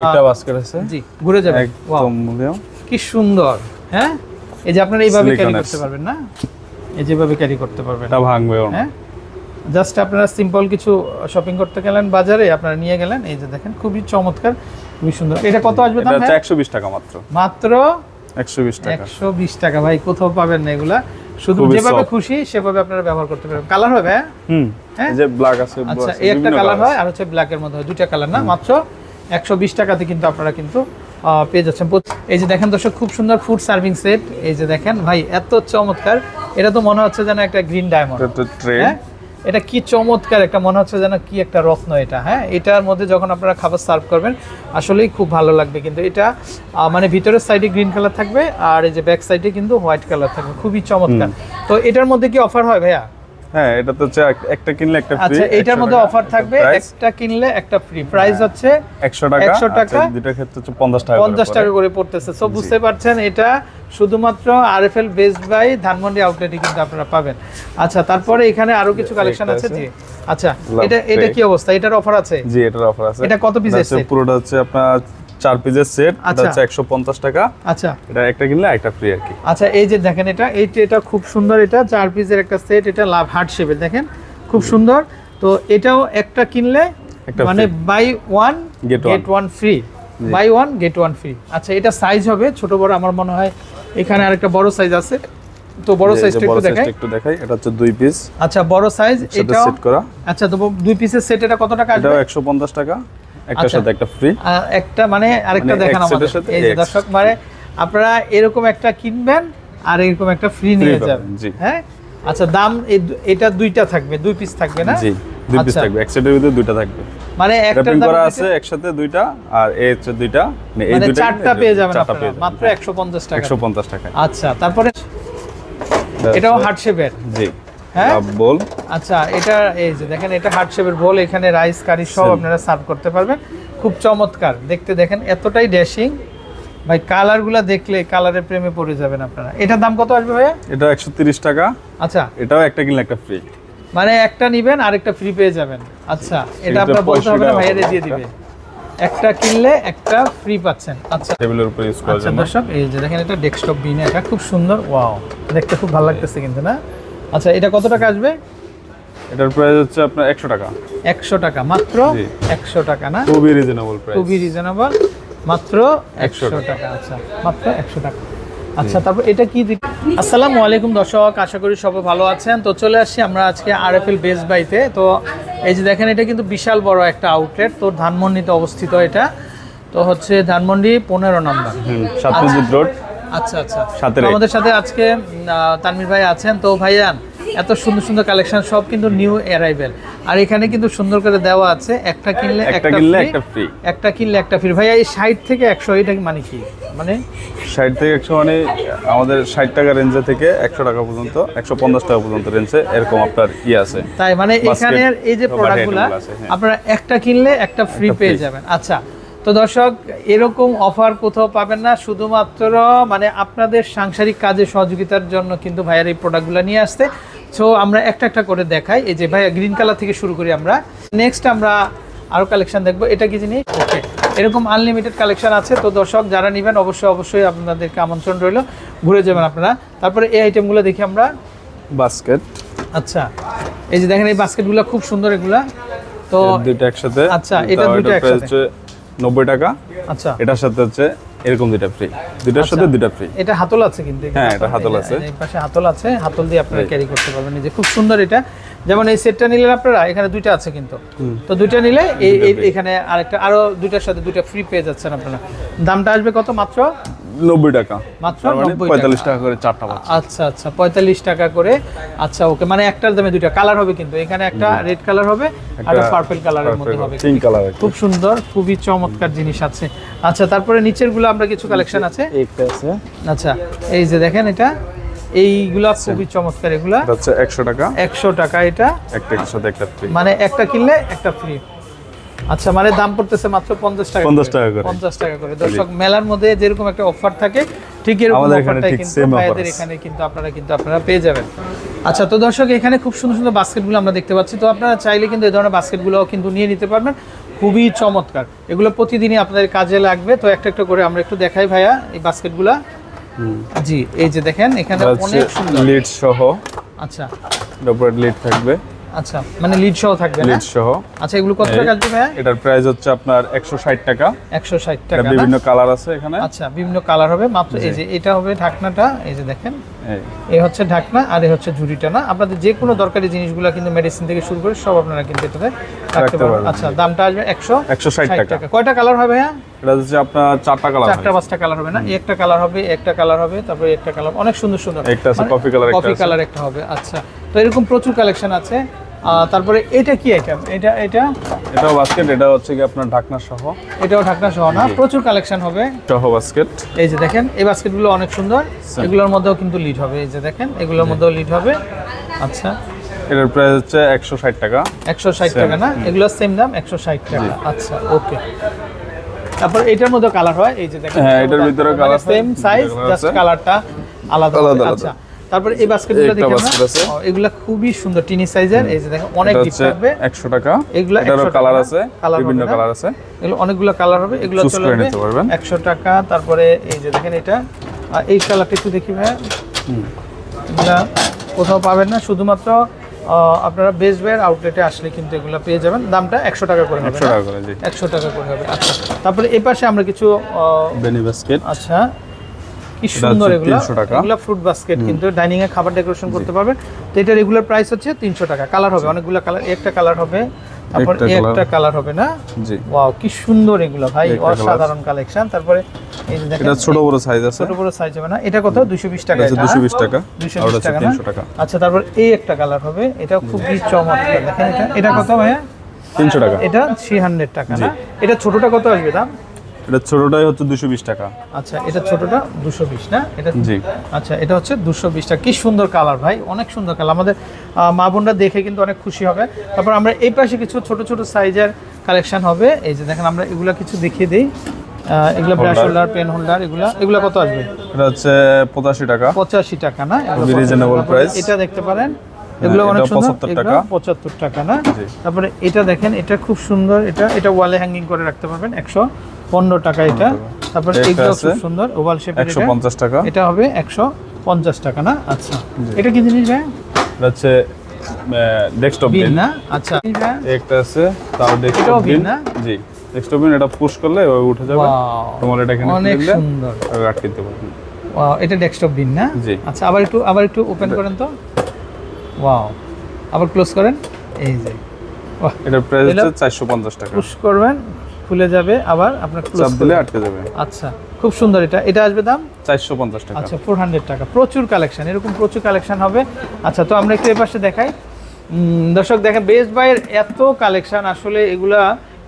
একটা বাস্কেট আছে জি ঘুরে যাবে একদম মুলিয়াম কি সুন্দর হ্যাঁ এই যে আপনারা এইভাবে ক্যারি করতে পারবেন না এই যেভাবে ক্যারি করতে পারবেন এটা ভাঙবে হ্যাঁ জাস্ট আপনারা সিম্পল কিছু শপিং করতে গেলেন বাজারে আপনারা নিয়ে গেলেন এই যে দেখেন খুবই চমৎকার খুবই সুন্দর এটা কত আসবে দাম এটা 120 টাকা মাত্র মাত্র 120 টাকা 120 টাকা ভাই কোথাও পাবেন না এগুলা শুধু যেভাবে খুশি সেভাবে আপনারা ব্যবহার করতে পারবেন কালার হবে হ্যাঁ এই যে ব্ল্যাক আছে আচ্ছা এই একটা কালার হয় আর হচ্ছে ব্ল্যাকের মধ্যে হয় দুইটা কালার না মাত্র 120 টাকাতে কিন্তু আপনারা কিন্তু পেয়ে যাচ্ছেন এই যে দেখেন দর্শক খুব সুন্দর ফুড সার্ভিং সেট এই যে দেখেন ভাই এত চমৎকার এটা তো মনে হচ্ছে যেন একটা গ্রিন ডায়মন্ড হ্যাঁ এটা কি চমৎকার একটা মনে হচ্ছে যেন কি একটা রত্ন এটা হ্যাঁ এটার মধ্যে যখন আপনারা খাবার সার্ভ করবেন আসলেই খুব ভালো লাগবে কিন্তু এটা মানে ভিতরের সাইডে গ্রিন কালার থাকবে আর এই যে ব্যাক সাইডে কিন্তু হোয়াইট কালার থাকবে খুবই চমৎকার তো এটার মধ্যে কি অফার হয় ভাইয়া হ্যাঁ এটা তো হচ্ছে একটা কিনলে একটা ফ্রি আচ্ছা এটার মধ্যে অফার থাকবে একটা কিনলে একটা ফ্রি প্রাইস হচ্ছে 100 টাকা 100 টাকা দুটো ক্ষেত্রে হচ্ছে 50 টাকা 50 টাকা করে পড়তেছে সব বুঝতে পারছেন এটা শুধুমাত্র আরএফএল বেস্ট বাই ধানমন্ডি আউটলেটে কিন্তু আপনারা পাবেন আচ্ছা তারপরে এখানে আরো কিছু কালেকশন আছে জি আচ্ছা এটা কি অবস্থা এটার অফার আছে জি এটার অফার আছে এটা কত পিসের সেট পুরোটা হচ্ছে আপনার 4 পিসের সেট এটা হচ্ছে 150 টাকা আচ্ছা এটা একটা কিনলে একটা ফ্রি আর কি আচ্ছা এই যে দেখেন এটা খুব সুন্দর এটা 4 পিসের একটা সেট এটা লাভ হার্ট শেপের দেখেন খুব সুন্দর তো এটাও একটা কিনলে মানে buy one get one free buy one get one free আচ্ছা এটা সাইজ হবে ছোট বড় আমার মনে হয় এখানে আরেকটা বড় সাইজ আছে তো বড় সাইজটা একটু দেখাই এটা হচ্ছে 2 পিস আচ্ছা বড় সাইজ এটা সেট করা আচ্ছা তো 2 পিসের সেট এটা কত টাকা আসবে এটা 150 টাকা একটা সাথে একটা ফ্রি একটা মানে আরেকটা দেখেন আমাদের এই যে দর্শক মানে আপনারা এরকম একটা কিনবেন আর এরকম একটা ফ্রি নিয়ে যাবেন হ্যাঁ আচ্ছা দাম এটা দুইটা থাকবে 2 পিস থাকবে না জি 2 পিস থাকবে এক সেটের ভিতরে দুইটা থাকবে মানে একটা দাম করা আছে একসাথে দুইটা আর এই হচ্ছে দুইটা মানে এই দুইটা চারটা পেয়ে যাবেন আপনারা মাত্র 150 টাকা 150 টাকা আচ্ছা তারপরে এটাও হার্ট শেপের জি হ্যাঁ বোল আচ্ছা এটা এই যে দেখেন এটা হার্ট শেপের বোল এখানে রাইস কারি সব আপনারা সার্ভ করতে পারবেন খুব চমৎকার দেখতে দেখেন এতটাই ড্যাশিং ভাই কালারগুলো দেখলে কালারের প্রেমে পড়ে যাবেন আপনারা এটার দাম কত আসবে ভাইয়া এটা 130 টাকা আচ্ছা এটাও একটা কিনলে একটা ফ্রি মানে একটা নেবেন আরেকটা ফ্রি পেয়ে যাবেন আচ্ছা এটা আপনারা বলতে হবে না ভাইয়ারে দিয়ে দিবে একটা কিনলে একটা ফ্রি পাচ্ছেন আচ্ছা টেবিলের উপর ইউজ করার জন্য দর্শক এই যে দেখেন এটা ডেস্কটপ বিন এটা খুব সুন্দর ওয়াও দেখতে খুব ভালো লাগতেছে কিন্তু না আচ্ছা এটা কত টাকা আসবে এটার প্রাইস হচ্ছে আপনার 100 টাকা 100 টাকা মাত্র 100 টাকা না খুবই রিজনেবল প্রাইস খুবই রিজনেবল মাত্র 100 টাকা আচ্ছা মাত্র 100 টাকা আচ্ছা তারপর এটা কি আসসালামু আলাইকুম দর্শক আশা করি সবাই ভালো আছেন তো চলে আসছি আমরা আজকে আরএফএল বেস্ট বাইতে তো এই যে দেখেন এটা কিন্তু বিশাল বড় একটা আউটলেট তো ধানমন্ডিতে অবস্থিত এটা তো হচ্ছে ধানমন্ডি 15 নম্বর 7 মসজিদ রোড আচ্ছা আচ্ছা আমাদের সাথে আজকে তানভীর ভাই আছেন তো ভাইয়ান এত সুন্দর সুন্দর কালেকশন সব কিন্তু নিউ অ্যারাইভেল আর এখানে কিন্তু সুন্দর করে দেওয়া আছে একটা কিনলে একটা ফ্রি একটা কিনলে একটা ফ্রি ভাইয়া এই 60 থেকে 100 এটা মানে কি মানে 60 থেকে 100 মানে আমাদের 60 টাকা রেঞ্জে থেকে 100 টাকা পর্যন্ত 150 টাকা পর্যন্ত রেঞ্জে এরকম আপনার আছে তাই মানে এখানে এই যে প্রোডাক্টগুলো আপনারা একটা কিনলে একটা ফ্রি পেয়ে যাবেন আচ্ছা তো দর্শক এরকম অফার কোথাও পাবেন না শুধুমাত্র মানে আপনাদের সাংসারিক কাজে সহযোগিতার জন্য কিন্তু ভাইয়ার এই প্রোডাক্টগুলো নিয়ে আসতে সো আমরা একটা একটা করে দেখাই এই যে ভাইয়া গ্রিন কালার থেকে শুরু করি আমরা নেক্সট আমরা আরও কালেকশন দেখবো এটা কি জিনিস ওকে এরকম আনলিমিটেড কালেকশন আছে তো দর্শক যারা নেবেন অবশ্যই আপনাদেরকে আমন্ত্রণ রইল ঘুরে যাবেন আপনারা তারপরে এই আইটেমগুলো দেখি আমরা বাস্কেট আচ্ছা এই যে দেখেন এই বাস্কেটগুলো খুব সুন্দর এগুলা তো দুইটা একসাথে আচ্ছা এটা দুইটা একসাথে 90 টাকা আচ্ছা এটার সাথে হচ্ছে এরকম দুইটা ফ্রি দুইটার সাথে দুইটা ফ্রি এটা হাতল আছে কিন্তু হ্যাঁ এটা হাতল আছে এই পাশে হাতল আছে হাতল দিয়ে আপনারা ক্যারি করতে পারবেন এই যে খুব সুন্দর এটা যেমন এই সেটটা নিলেন আপনারা এখানে দুইটা আছে কিন্তু তো দুইটা নিলে এই এখানে আরেকটা আরো দুইটার সাথে দুইটা ফ্রি পেয়ে যাচ্ছেন আপনারা দামটা আসবে কত মাত্র 90 টাকা মাত্র 45 টাকা করে চারটা পাচ্ছেন আচ্ছা আচ্ছা 45 টাকা করে আচ্ছা ওকে মানে একটার দামে দুইটা কালার হবে কিন্তু এখানে একটা রেড কালার হবে আর একটা পার্পল কালারের মধ্যে হবে পিঙ্ক কালার খুব সুন্দর খুবই চমৎকার জিনিস আছে আচ্ছা তারপরে নিচের গুলো আমরা কিছু কালেকশন আছে একটা আছে আচ্ছা এই যে দেখেন এটা এইগুলা খুবই চমৎকার এগুলা হচ্ছে 100 টাকা 100 টাকা এটা একটার সাথে একটা ফ্রি মানে একটা কিনলে একটা ফ্রি আচ্ছা মানে দাম পড়তেছে মাত্র 50 টাকা 50 টাকা করে দর্শক মেলার মধ্যে যেরকম একটা অফার থাকে ঠিক এরকম অফারটাই কিন্তু ভাইদের এখানে কিন্তু আপনারা পেয়ে যাবেন আচ্ছা তো দর্শক এখানে খুব সুন্দর সুন্দর বাস্কেটগুলো আমরা দেখতে পাচ্ছি তো আপনারা চাইলে কিন্তু এই ধরনের বাস্কেটগুলোও কিন্তু নিয়ে নিতে পারবেন খুবই চমৎকার, এগুলো প্রতিদিনই আপনাদের কাজে লাগবে। তো একটা একটা করে আমরা একটু দেখাই ভাইয়া এই বাস্কেটগুলা। জি, এই যে দেখেন এখানে অনেক সুন্দর লিড সহ। আচ্ছা, এর উপরে লিড থাকবে। আচ্ছা, মানে লিড সহ থাকবে না? লিড সহ। আচ্ছা, এগুলো কত টাকা আসবে ভাইয়া? এটার প্রাইস হচ্ছে আপনার 160 টাকা। 160 এটা টাকা না? বিভিন্ন কালার আছে এখানে। আচ্ছা, বিভিন্ন কালার হবে মাত্র। এই যে এটা হবে ঢাকনাটা, এই যে দেখেন এই এই হচ্ছে ঢাকনা আর এই হচ্ছে ঝুড়িটা না? আপনাদের যে কোনো দরকারি জিনিসগুলো কিন্তু মেডিসিন থেকে শুরু করে সব আপনারা কিন্তু এটাতে রাখতে পারবেন। পারবেন। আচ্ছা, দামটা আসবে 160 টাকা। কয়টা কালার হবে ভাইয়া? এটা হচ্ছে আপনার 4টা কালার। 4টা 5টা কালার হবে না? একটা কালার হবে, একটা কালার হবে, তারপরে একটা কালার, অনেক সুন্দর সুন্দর। একটা আছে কফি কালার, একটা কফি আছে কালার একটা হবে। আচ্ছা, তো এরকম প্রচুর কালেকশন আছে। তারপরে এটা কি আইটেম? এটাও বাস্কেট। এটা হচ্ছে কি আপনার ঢাকনা সহ। এটাও ঢাকনা সহ না? প্রচুর কালেকশন হবে। সহ বাস্কেট। এই যে দেখেন এই বাস্কেটগুলো অনেক সুন্দর, এগুলোর মধ্যেও কিন্তু লিড হবে। এই যে দেখেন এগুলোর মধ্যেও লিড হবে। আচ্ছা, এটার প্রাইস হচ্ছে 160 টাকা। 160 টাকা না? এগুলো সেম দাম, 160 টাকা। আচ্ছা, ওকে। তারপর এটার মধ্যে কালার হয়, এই যে দেখেন। হ্যাঁ, এটার ভিতরে কালার সেম সাইজ, জাস্ট কালারটা আলাদা হবে। আচ্ছা, তারপর এই বাস্কেটগুলো দেখেন না? এগুলা খুবই সুন্দর টিনি সাইজের। এই যে দেখেন অনেক ডিপ থাকবে। 100 টাকা। এগুলা এটারও কালার আছে, বিভিন্ন কালার আছে। এগুলো অনেকগুলো কালার হবে, এগুলো চলে যাবে 100 টাকা। তারপরে এই যে দেখেন এটা, এই কালারটা একটু দেখি ভাই। এগুলা কোথাও পাবেন না, শুধুমাত্র আপনারা বেস্ট বাইয়ের আউটলেটে আসলে কিন্তু এগুলো পেয়ে যাবেন। দামটা 100 টাকা করে হবে। 100 টাকা করে, জি। 100 টাকা করে হবে। আচ্ছা, তারপরে এই পাশে আমরা কিছু বেনি বাস্কেট। আচ্ছা, কি সুন্দর এগুলো। 300 টাকা। এগুলো ফ্রুট বাস্কেট, কিন্তু ডাইনিং এ খাবার ডেকোরেশন করতে পারবেন। তো এটা রেগুলার প্রাইস হচ্ছে 300 টাকা। কালার হবে অনেকগুলো কালার, একটা কালার হবে, তারপর একটা কালার হবে না? জি। ওয়াও, কি সুন্দর এগুলো ভাই, অসাধারণ কালেকশন। তারপরে এই যে দেখেন এটা ছোট বড় সাইজ আছে। ছোট বড় সাইজ হবে না? এটা কত? 220 টাকা। এটা 220 টাকা। 220 টাকা না? 300 টাকা। আচ্ছা, তারপর এই একটা কালার হবে, এটা খুবই চমৎকার। দেখেন এটা কত ভাইয়া? 300 টাকা। এটা 300 টাকা না? এটা ছোটটা কত আসবে দাম? এটা ছোটটাই হচ্ছে 220 টাকা। আচ্ছা, এটা ছোটটা 220 না? এটা জি। আচ্ছা, এটা হচ্ছে 220 টাকা। কি সুন্দর কালার ভাই, অনেক সুন্দর কালার। আমাদের মা বোনরা দেখে কিন্তু অনেক খুশি হবে। তারপর আমরা এই পাশে কিছু ছোট ছোট সাইজের কালেকশন হবে। এই যে দেখেন আমরা এগুলা কিছু দেখিয়ে দিই। এগুলা ব্রাশ হোল্ডার, পেন হোল্ডার, এগুলা কত আসবে? এটা হচ্ছে 85 টাকা। 85 টাকা না? Reasonable price. এটা দেখতে পারেন, এগুলো অনেক সুন্দর। 75 টাকা। 75 টাকা না? তারপরে এটা দেখেন, এটা খুব সুন্দর। এটা ওয়ালে হ্যাঙ্গিং করে রাখতে পারবেন, 115 টাকা এটা। তারপরে এইগুলো খুব সুন্দর ওভাল শেপের, 150 টাকা। এটা হবে 150 টাকা না? আচ্ছা, এটা কি জিনিস ভাই? এটা হচ্ছে ডেস্কটপ বিন বিন না? আচ্ছা, একটা আছে, তাও এটাও ডেস্কটপ বিন বিন না? জি, ডেস্কটপ বিন। এটা পুশ করলে ওই উঠে যাবে। ওয়াও, তোমার এটা এখানে অনেক দিলে সুন্দর। রাখতে দিতে পারবেন। ওয়াও, এটা ডেস্কটপ বিন না? জি। আচ্ছা, আবার একটু ওপেন করেন তো। ওয়াও, আবার ক্লোজ করেন। এই যে বাহ, এটার প্রাইস হচ্ছে 450 টাকা। পুশ করবেন, খুলে যাবে, আবার আপনার ক্লোজ চাপ দিলে আটকে যাবে। আচ্ছা, খুব সুন্দর। এটা আসবে দাম 450 টাকা। আচ্ছা, 400 টাকা। প্রচুর কালেকশন, এরকম প্রচুর কালেকশন হবে। আচ্ছা, তো আমরা একটু এই পাশে দেখাই। দর্শক দেখেন, বেস্ট বাইয়ের এত কালেকশন, আসলে এগুলা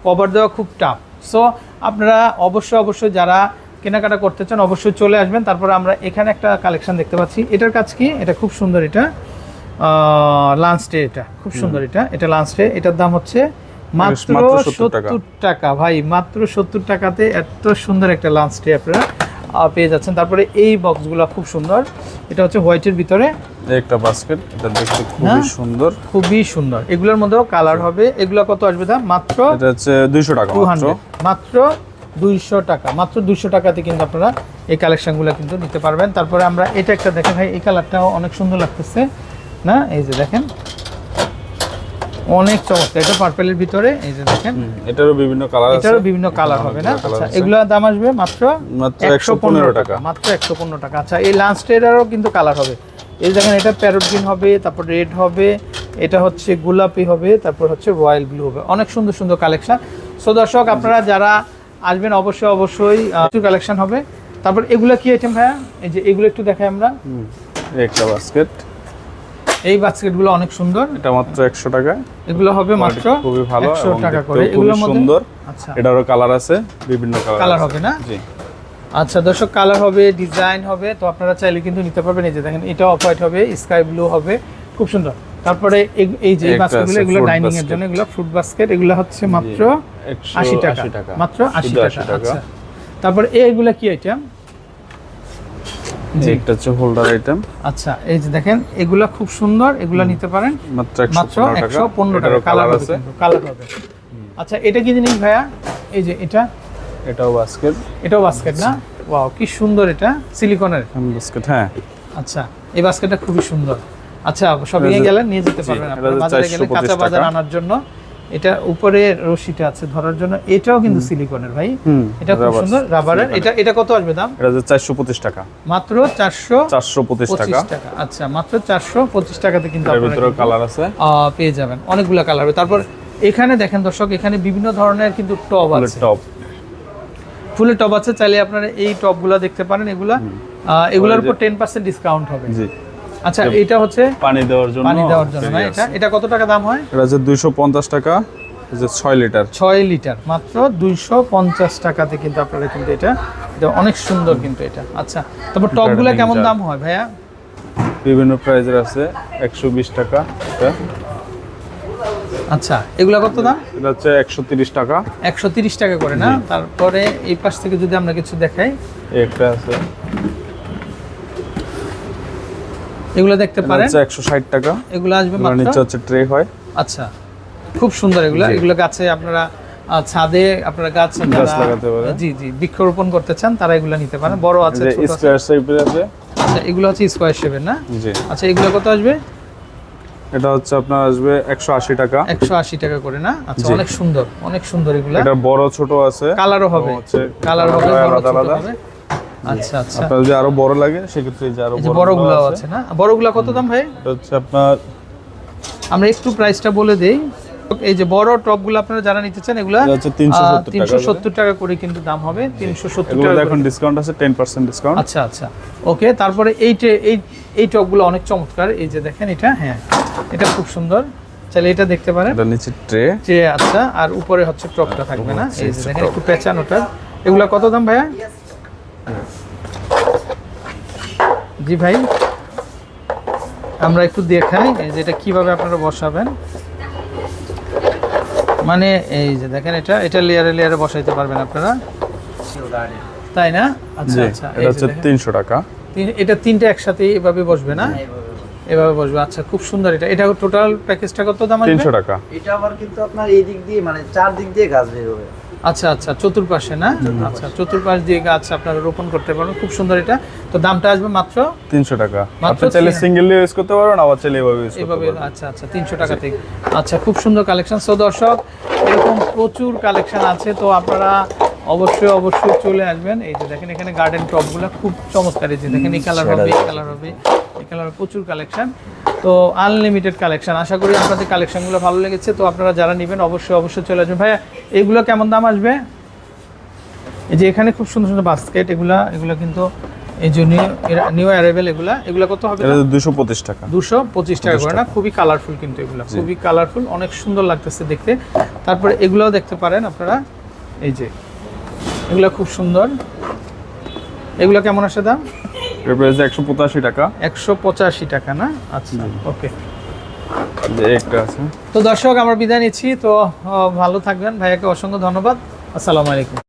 কভার দেওয়া খুব টাফ। সো আপনারা অবশ্যই যারা কেনাকাটা করতে চান অবশ্যই চলে আসবেন। তারপর আমরা এখানে একটা কালেকশন দেখতে পাচ্ছি। এটার কাজ কি? এটা খুব সুন্দর। এটা লাঞ্চ ট্রে, এটা খুব সুন্দর। এটা লাঞ্চ ট্রে। এটার দাম হচ্ছে মাত্র 70 টাকা ভাই। মাত্র 70 টাকাতে এত সুন্দর একটা লাঞ্চ ট্রে আপনারা পেয়ে যাচ্ছেন। তারপরে এই বক্সগুলো খুব সুন্দর। এটা হচ্ছে হোয়াইটের ভিতরে একটা বাস্কেট। এটা দেখতে খুবই সুন্দর, খুবই সুন্দর। এগুলোর মধ্যেও কালার হবে। এগুলো কত আসবে দাম? মাত্র এটা হচ্ছে 200 টাকা। মাত্র 200 টাকা। মাত্র 200 টাকাতে কিন্তু আপনারা এই কালেকশনগুলো কিন্তু নিতে পারবেন। তারপরে আমরা এটা একটা দেখেন ভাই, এই কালারটাও অনেক সুন্দর লাগতেছে না? এই যে দেখেন, অনেক চমৎকার। এটা পার্পেলের ভিতরে, এই যে দেখেন। এটারও বিভিন্ন কালার আছে। এটারও বিভিন্ন কালার হবে না? আচ্ছা, এগুলোর দাম আসবে মাত্র 115 টাকা। মাত্র 115 টাকা। আচ্ছা, এই লাঞ্চ ট্রেরও কিন্তু কালার হবে। এই দেখেন, এটা প্যারট গ্রিন হবে, তারপর রেড হবে, এটা হচ্ছে গোলাপি হবে, তারপর হচ্ছে রয়্যাল ব্লু হবে। অনেক সুন্দর সুন্দর কালেকশন। সো দর্শক, আপনারা যারা আসবেন অবশ্যই কালেকশন হবে। তারপর এগুলো কি আইটেম ভাইয়া? এই যে এগুলো একটু দেখাই আমরা। একটা বাস্কেট। এই বাস্কেটগুলো অনেক সুন্দর। এটা মাত্র 100 টাকা। এগুলো হবে মাত্র খুবই ভালো, 100 টাকা করে। এগুলোর মধ্যে সুন্দর। আচ্ছা, এটারও কালার আছে, বিভিন্ন কালার হবে না? জি। আচ্ছা দর্শক, কালার হবে, ডিজাইন হবে, তো আপনারা চাইলে কিন্তু নিতে পারবেন। এই যে দেখেন, এটা অফ হোয়াইট হবে, স্কাই ব্লু হবে, খুব সুন্দর। তারপরে এই যে বাস্কেটগুলো, এগুলো ডাইনিং এর জন্য, এগুলো ফ্রুট বাস্কেট। এগুলো হচ্ছে মাত্র 80 টাকা। মাত্র 80 টাকা। আচ্ছা, তারপর এইগুলো কি আইটেম? জি, এটা হচ্ছে হোল্ডার আইটেম। আচ্ছা, এই যে দেখেন, এগুলা খুব সুন্দর, এগুলা নিতে পারেন মাত্র 115 টাকা। কালার আছে, কালার হবে। আচ্ছা এটা কি জিনিস ভাইয়া? এই যে এটাও বাস্কেট। এটাও বাস্কেট না? ওয়াও কি সুন্দর, এটা সিলিকনের বাস্কেট। হ্যাঁ আচ্ছা এই বাস্কেটটা খুবই সুন্দর। আচ্ছা শপিং এ গেলে নিয়ে যেতে পারবেন আপনারা, বাজারে গেলে কাঁচা বাজার আনার জন্য। এটা উপরে রশিটা আছে ধরার জন্য, এটাও কিন্তু সিলিকনের ভাই, এটা খুব সুন্দর রাবারের। এটা কত আসবে দাম? এটা যে 425 টাকা মাত্র 425 টাকা। আচ্ছা মাত্র 425 টাকাতে কিন্তু এর আপনারা ভিতরে কালার আছে, পেয়ে যাবেন অনেকগুলা কালার হবে। তারপর এখানে দেখেন দর্শক, এখানে বিভিন্ন ধরনের কিন্তু টব আছে, ফুলের টব আছে। চাইলে আপনারা এই টবগুলো দেখতে পারেন, এগুলোর উপর 10% ডিসকাউন্ট হবে। জি আচ্ছা এটা হচ্ছে পানি দেওয়ার জন্য না? এটা কত টাকা দাম হয়? এটা যে 250 টাকা, যে 6 লিটার। 6 লিটার মাত্র 250 টাকাতে কিন্তু আপনারা কিন্তু এটা অনেক সুন্দর কিন্তু এটা। আচ্ছা তারপর টবগুলো কেমন দাম হয় ভাইয়া? বিভিন্ন প্রাইজের আছে, 120 টাকা এটা। আচ্ছা এগুলা কত দাম? এটা হচ্ছে 130 টাকা। 130 টাকা করে না? তারপরে এই পাশ থেকে যদি আমরা কিছু দেখাই, একটা আছে, এগুলো দেখতে পারেন, 160 টাকা। এগুলো আসবে এর মাত্র। নিচে হচ্ছে ট্রে হয়। আচ্ছা খুব সুন্দর এগুলো গাছে আপনারা ছাদে আপনারা গাছ লাগাতে পারেন। জি বৃক্ষরোপণ করতে চান তারা এগুলো নিতে পারেন। বড় আছে, ছোট আছে। স্কয়ার শেপের আছে। আচ্ছা এগুলো হচ্ছে স্কয়ার শেপের না? জি। আচ্ছা এগুলো কত আসবে? এটা হচ্ছে আপনার আসবে 180 টাকা। 180 টাকা করে না? আচ্ছা অনেক সুন্দর এগুলো। এটা বড় ছোট আছে, কালারও হবে, কালার হবে বড় ছোট আলাদা। হবে। আচ্ছা আপনার যদি আরো বড় লাগে সেক্ষেত্রে যে আরো বড়গুলো আছে না? বড়গুলো কত দাম ভাই? এটা হচ্ছে আপনার, আমরা একটু প্রাইসটা বলে দেই। এই যে বড় টপগুলো আপনারা যারা নিতে চান, এগুলা হচ্ছে 370 টাকা করে কিন্তু দাম হবে। 370 এগুলো টাকা। এখন ডিসকাউন্ট আছে, 10% ডিসকাউন্ট। আচ্ছা ওকে। তারপরে এই টপগুলো অনেক চমৎকার। এই যে দেখেন এটা, হ্যাঁ এটা খুব সুন্দর, চাইলে এটা দেখতে পারেন। এটা নিচে ট্রে। আচ্ছা আর উপরে হচ্ছে টপটা থাকবে না? এই যে দেখেন একটু পেঁচানোটা। এগুলা কত দাম ভাইয়া? জি ভাই আমরা একটু দেখাই এই যে এটা কিভাবে আপনারা বসাবেন। মানে এই যে দেখেন এটা লেয়ারে বসাইতে পারবেন আপনারা, তাই না? আচ্ছা এটা হচ্ছে 300 টাকা। এটা তিনটা একসাথে এভাবে বসবে না? এভাবে বসবে। আচ্ছা খুব সুন্দর। এটা টোটাল প্যাকেজটা কত দাম আসবে? 300 টাকা। এটা আবার কিন্তু আপনার এই দিক দিয়ে মানে চার দিক দিয়ে গাছ বের হবে। আচ্ছা চতুর্পাশে না? আচ্ছা চতুর্পাশ দিয়ে গাছ আপনারা রোপণ করতে পারবেন, খুব সুন্দর এটা। তো দামটা আসবে মাত্র 300 টাকা। মাত্র আপনি চাইলে সিঙ্গেলি ইউজ করতে পারবেন, আবার চাইলে এভাবে ইউজ করতে এভাবে। পারবেন। আচ্ছা 300 টাকা থেকে। আচ্ছা খুব সুন্দর কালেকশন। সো দর্শক এরকম প্রচুর কালেকশন আছে, তো আপনারা অবশ্যই চলে আসবেন। এই যে দেখেন এখানে গার্ডেন টপগুলো খুব চমৎকার। এই যে দেখেন এই কালার হবে, এই কালার হবে, এই কালার, প্রচুর কালেকশন, তো আনলিমিটেড কালেকশন। আশা করি আপনাদের কালেকশনগুলো ভালো লেগেছে। তো আপনারা যারা নেবেন অবশ্যই চলে আসবেন। ভাইয়া এইগুলো কেমন দাম আসবে? এই যে এখানে খুব সুন্দর সুন্দর বাস্কেট, এগুলা কিন্তু এই যে নিউ অ্যারাইভেল, এগুলা কত হবে? এটা 225 টাকা। 225 টাকা করে না? খুবই কালারফুল কিন্তু এগুলা, খুবই কালারফুল, অনেক সুন্দর লাগতেছে দেখতে। তারপরে এগুলাও দেখতে পারেন আপনারা, এই যে এগুলা খুব সুন্দর। এগুলা কেমন আসে দাম? এর প্রাইস 185 টাকা। 185 টাকা না? আচ্ছা ওকে। একটা আছে। তো দর্শক আমরা বিদায় নিচ্ছি। তো ভালো থাকবেন, ভাইয়াকে অসংখ্য ধন্যবাদ। আসসালামু আলাইকুম।